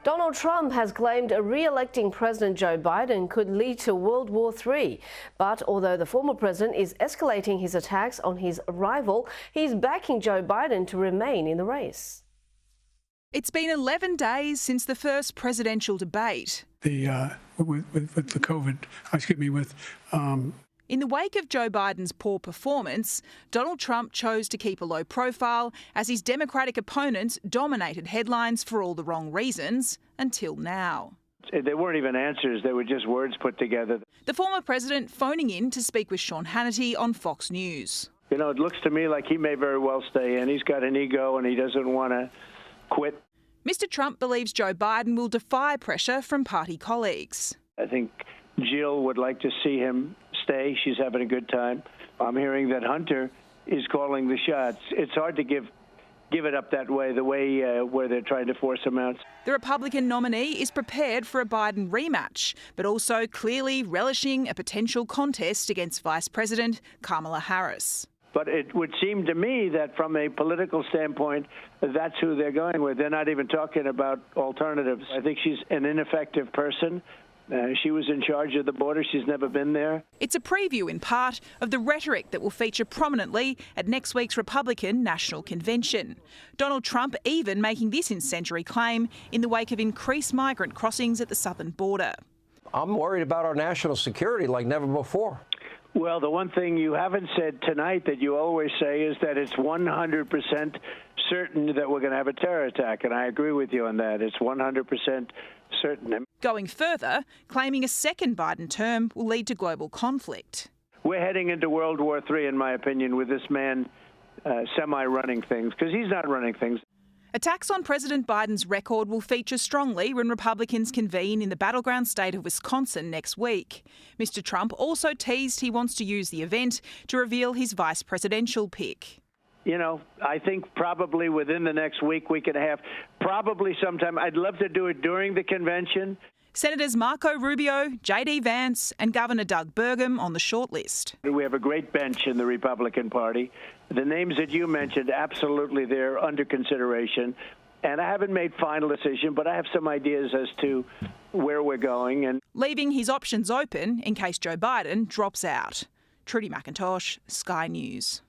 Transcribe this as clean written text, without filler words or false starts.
Donald Trump has claimed re-electing President Joe Biden could lead to World War III. But although the former president is escalating his attacks on his rival, he's backing Joe Biden to remain in the race. It's been 11 days since the first presidential debate. With the COVID, In the wake of Joe Biden's poor performance, Donald Trump chose to keep a low profile as his Democratic opponents dominated headlines for all the wrong reasons until now. They weren't even answers, they were just words put together. The former president phoning in to speak with Sean Hannity on Fox News. You know, it looks to me like he may very well stay in. He's got an ego and he doesn't want to quit. Mr. Trump believes Joe Biden will defy pressure from party colleagues. I think Jill would like to see him stay. She's having a good time. I'm hearing that Hunter is calling the shots. It's hard to give it up that way, where they're trying to force him out. The Republican nominee is prepared for a Biden rematch, but also clearly relishing a potential contest against Vice President Kamala Harris. But it would seem to me that from a political standpoint, that's who they're going with. They're not even talking about alternatives. I think she's an ineffective person. She was in charge of the border. She's never been there. It's a preview, in part, of the rhetoric that will feature prominently at next week's Republican National Convention. Donald Trump even making this incendiary claim in the wake of increased migrant crossings at the southern border. I'm worried about our national security like never before. Well, the one thing you haven't said tonight that you always say is that it's 100% certain that we're going to have a terror attack, and I agree with you on that. It's 100% certain. Going further, claiming a second Biden term will lead to global conflict. We're heading into World War III, in my opinion, with this man semi-running things, because he's not running things. Attacks on President Biden's record will feature strongly when Republicans convene in the battleground state of Wisconsin next week. Mr. Trump also teased he wants to use the event to reveal his vice presidential pick. You know, I think probably within the next week and a half, probably sometime. I'd love to do it during the convention. Senators Marco Rubio, J.D. Vance and Governor Doug Burgum on the shortlist. We have a great bench in the Republican Party. The names that you mentioned, absolutely, they're under consideration. And I haven't made final decision, but I have some ideas as to where we're going. And leaving his options open in case Joe Biden drops out. Trudy McIntosh, Sky News.